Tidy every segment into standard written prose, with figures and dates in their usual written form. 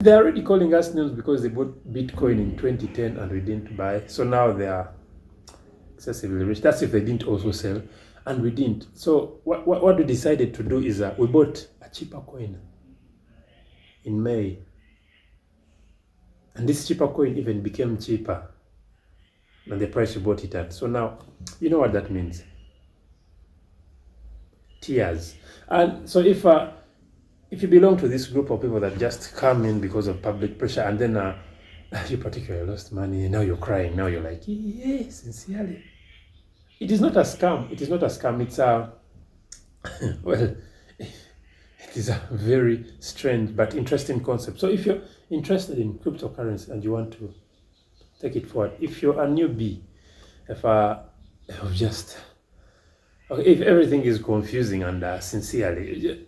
they're already calling us names because they bought Bitcoin in 2010 and we didn't buy. So now they are excessively rich. That's if they didn't also sell, and we didn't. So what we decided to do is we bought a cheaper coin in May. And this cheaper coin even became cheaper than the price we bought it at. So now, you know what that means. Tears. And so if you belong to this group of people that just come in because of public pressure, and then you particularly lost money, now you're crying, now you're like, yeah, sincerely. It is not a scam. It is not a scam. It's a, well, it is a very strange but interesting concept. So if you're interested in cryptocurrency and you want to take it forward, if you're a newbie, if everything is confusing and sincerely,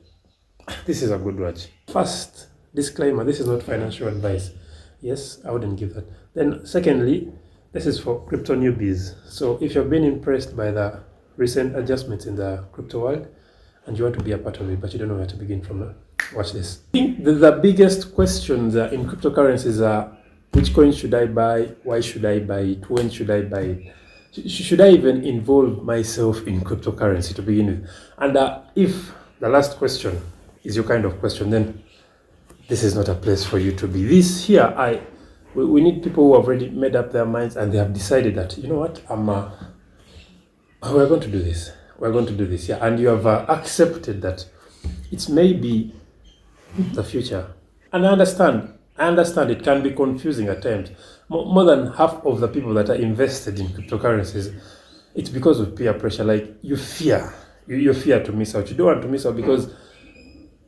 this is a good watch. First, disclaimer, this is not financial advice. Yes, I wouldn't give that. Then secondly, this is for crypto newbies. So if you've been impressed by the recent adjustments in the crypto world and you want to be a part of it, but you don't know where to begin from, watch this. I think the biggest questions in cryptocurrencies are, which coin should I buy? Why should I buy it? When should I buy it? Should I even involve myself in cryptocurrency to begin with? And if the last question is your kind of question, then this is not a place for you to be. This here, we need people who have already made up their minds and they have decided that, you know what, we're going to do this. We're going to do this, yeah. And you have accepted that it's maybe the future. And I understand it can be confusing at times. More than half of the people that are invested in cryptocurrencies, it's because of peer pressure. Like you fear to miss out. You don't want to miss out because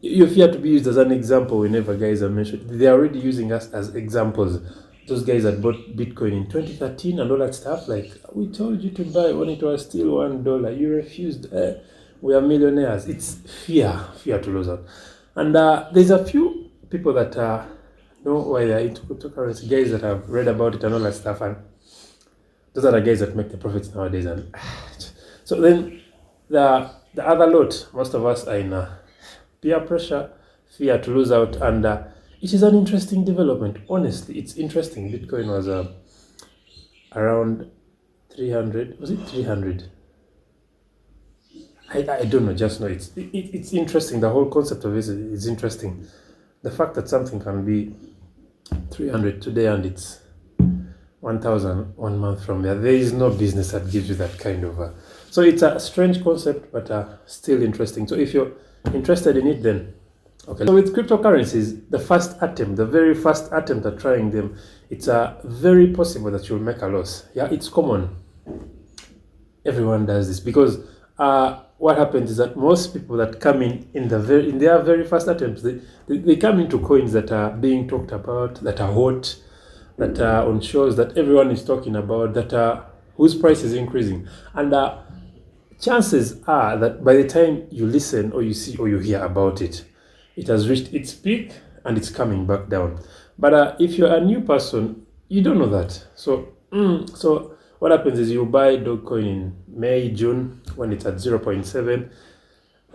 you fear to be used as an example whenever guys are mentioned. They're already using us as examples. Those guys that bought Bitcoin in 2013 and all that stuff, like, we told you to buy when it was still $1. You refused. We are millionaires. It's fear to lose out. And there's a few people that know why they're into cryptocurrency, guys that have read about it and all that stuff. And those are the guys that make the profits nowadays. And so then the other lot, most of us are in peer pressure, fear to lose out, and it is an interesting development. Honestly, it's interesting. Bitcoin was around 300. Was it 300? I don't know. Just know it's interesting. The whole concept of it is interesting. The fact that something can be 300 today and it's 1,000 1 month from there is no business that gives you that kind of. So it's a strange concept, but still interesting. So if you're interested in it, then okay. So with cryptocurrencies, the very first attempt at trying them, it's very possible that you'll make a loss. Yeah, it's common. Everyone does this because what happens is that most people that come in their very first attempts, they come into coins that are being talked about, that are hot, that are on shows that everyone is talking about, that whose price is increasing, and chances are that by the time you listen or you see or you hear about it, it has reached its peak and it's coming back down. But if you're a new person, you don't know that. So what happens is you buy Dogecoin in May, June when it's at 0.7.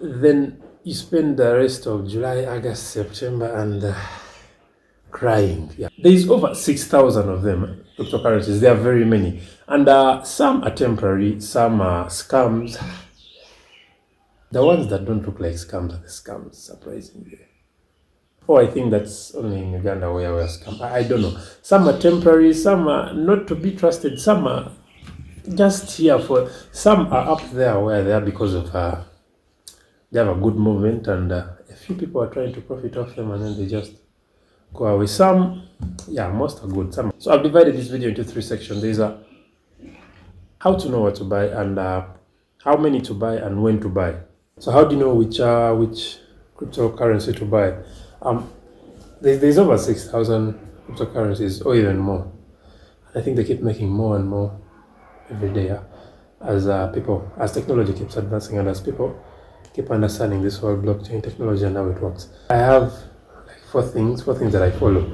Then you spend the rest of July, August, September and crying. Yeah. There's over 6,000 of them, cryptocurrencies. There are very many. And some are temporary, some are scams. The ones that don't look like scams are the scams, surprisingly. Oh, I think that's only in Uganda where we're scam. I don't know. Some are temporary, some are not to be trusted, some are just here for. Some are up there where they are because of they have a good movement and a few people are trying to profit off them and then they just go away. Some, yeah, most are good. Some. So I've divided this video into 3 sections. There's how to know what to buy and how many to buy and when to buy. So how do you know which cryptocurrency to buy? There's over 6,000 cryptocurrencies or even more. I think they keep making more and more every day as technology keeps advancing and as people keep understanding this whole blockchain technology and how it works. I have like four things that I follow.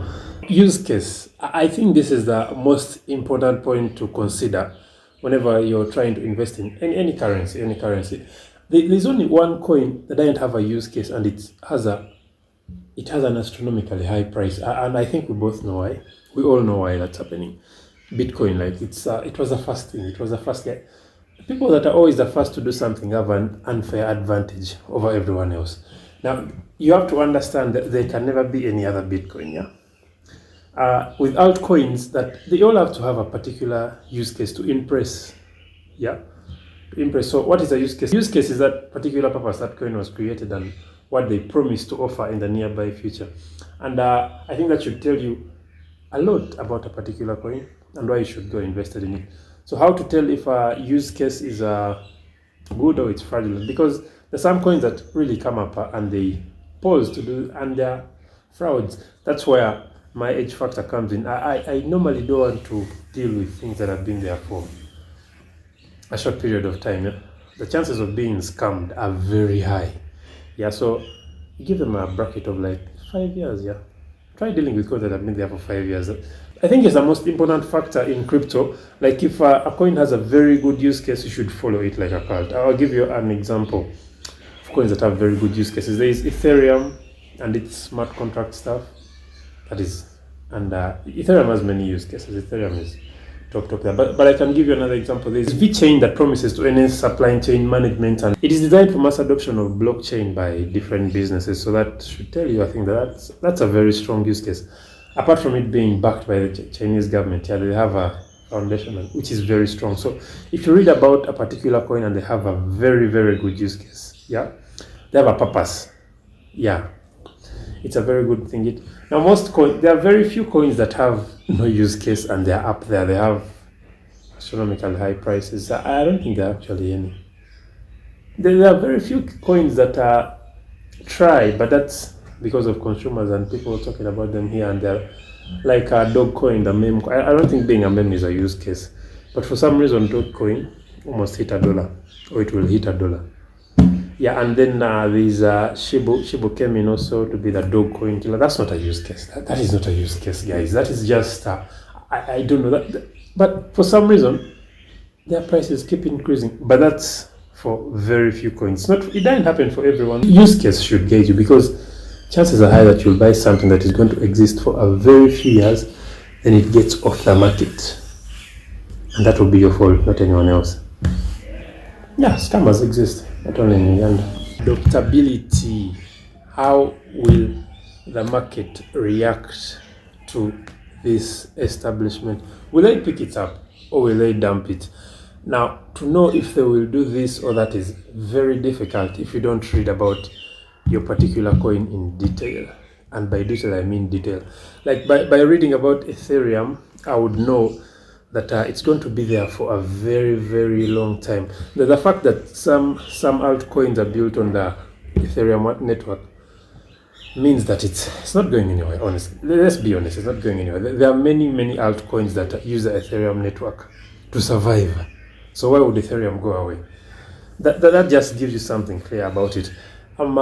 Use case. I think this is the most important point to consider whenever you're trying to invest in any currency. There's only one coin that doesn't have a use case and it it has an astronomically high price, and I think we both know why. We all know why that's happening. Bitcoin, like it was the first thing. It was the first guy. People that are always the first to do something have an unfair advantage over everyone else. Now, you have to understand that there can never be any other Bitcoin, yeah? With altcoins, that they all have to have a particular use case to impress, yeah? To impress. So what is the use case? Use case is that particular purpose that coin was created and what they promise to offer in the nearby future. And I think that should tell you a lot about a particular coin and why you should go invested in it. So how to tell if a use case is good or it's fraudulent? Because there's some coins that really come up and they pause to do, and they're frauds. That's where my age factor comes in. I normally don't want to deal with things that have been there for a short period of time. Yeah? The chances of being scammed are very high. Yeah, so you give them a bracket of like 5 years. Yeah, try dealing with coins that have been there for 5 years. I think it's the most important factor in crypto. Like if a coin has a very good use case, you should follow it like a cult. I'll give you an example of coins that have very good use cases. There is Ethereum and its smart contract stuff. That is, and Ethereum has many use cases. Ethereum is top there. But I can give you another example. There is VeChain that promises to enhance supply chain management, and it is designed for mass adoption of blockchain by different businesses. So that should tell you, I think, that's a very strong use case. Apart from it being backed by the Chinese government, yeah, they have a foundation which is very strong. So if you read about a particular coin and they have a very, very good use case, yeah, they have a purpose, yeah, it's a very good thing. Now most coins, there are very few coins that have no use case and they're up there. They have astronomically high prices. I don't think there are actually any. There are very few coins that are try, but that's because of consumers and people talking about them here and there. Like Dogecoin, the meme. I don't think being a meme is a use case, but for some reason Dogecoin almost hit $1, or it will hit $1. Yeah, and then there's Shibu came in also to be the Dogecoin killer. That's not a use case. That is not a use case, guys. That is just I don't know that, but for some reason their prices keep increasing. But that's for very few coins. It doesn't happen for everyone. Use case should gauge you, because chances are high that you'll buy something that is going to exist for a very few years, then it gets off the market. And that will be your fault, not anyone else. Yeah, scammers exist, not only in Uganda. Adoptability. How will the market react to this establishment? Will they pick it up or will they dump it? Now, to know if they will do this or that is very difficult if you don't read about your particular coin in detail. And by detail, I mean detail. Like by reading about Ethereum, I would know that it's going to be there for a very, very long time. The fact that some altcoins are built on the Ethereum network means that it's not going anywhere, honestly. Let's be honest, it's not going anywhere. There are many, many altcoins that use the Ethereum network to survive. So why would Ethereum go away? That just gives you something clear about it. I'm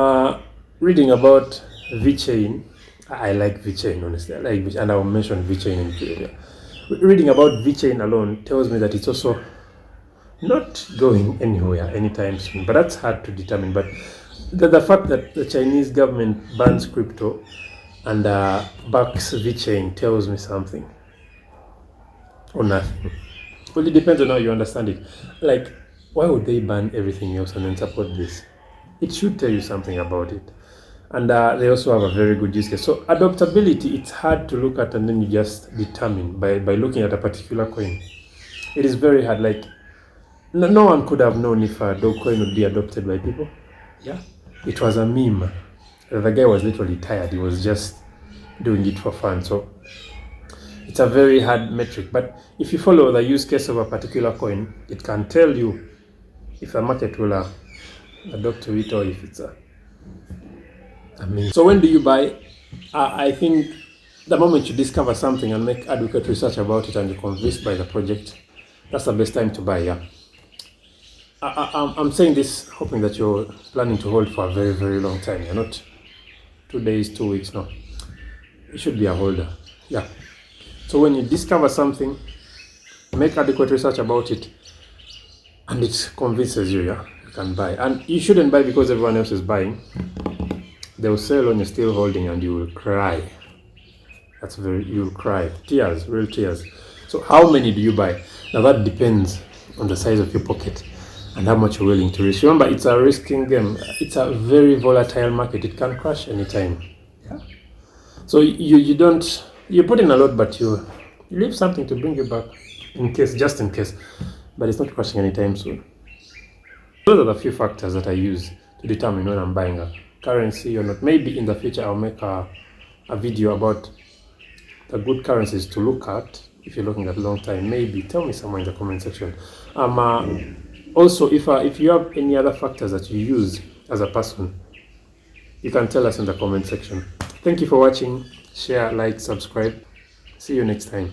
reading about VeChain. I like VeChain, honestly. I like VeChain, and I will mention VeChain in video. Reading about VeChain alone tells me that it's also not going anywhere anytime soon. But that's hard to determine. But the fact that the Chinese government bans crypto and backs VeChain tells me something. Or nothing. Well, it depends on how you understand it. Like, why would they ban everything else and then support this? It should tell you something about it. And they also have a very good use case. So adoptability, it's hard to look at and then you just determine by looking at a particular coin. It is very hard. Like, no one could have known if a Dogecoin would be adopted by people. Yeah, it was a meme. The guy was literally tired. He was just doing it for fun. So it's a very hard metric. But if you follow the use case of a particular coin, it can tell you if the market will adopt to it or if it's so when do you buy? I think the moment you discover something and make adequate research about it and you're convinced by the project, that's the best time to buy. Yeah, I'm saying this hoping that you're planning to hold for a very, very long time. You're not 2 days, 2 weeks. No, you should be a holder. Yeah, so when you discover something, make adequate research about it and it convinces you, yeah, you can buy. And you shouldn't buy because everyone else is buying. They'll sell when you're still holding and you will cry. You'll cry. Tears, real tears. So how many do you buy? Now that depends on the size of your pocket and how much you're willing to risk. Remember, it's a risking game. It's a very volatile market. It can crash anytime. Yeah. So you put in a lot, but you leave something to bring you back just in case. But it's not crashing anytime soon. Those are the few factors that I use to determine when I'm buying a currency or not. Maybe in the future I'll make a video about the good currencies to look at if you're looking at a long time. Maybe tell me somewhere in the comment section. Also, if you have any other factors that you use as a person, you can tell us in the comment section. Thank you for watching. Share, like, subscribe. See you next time.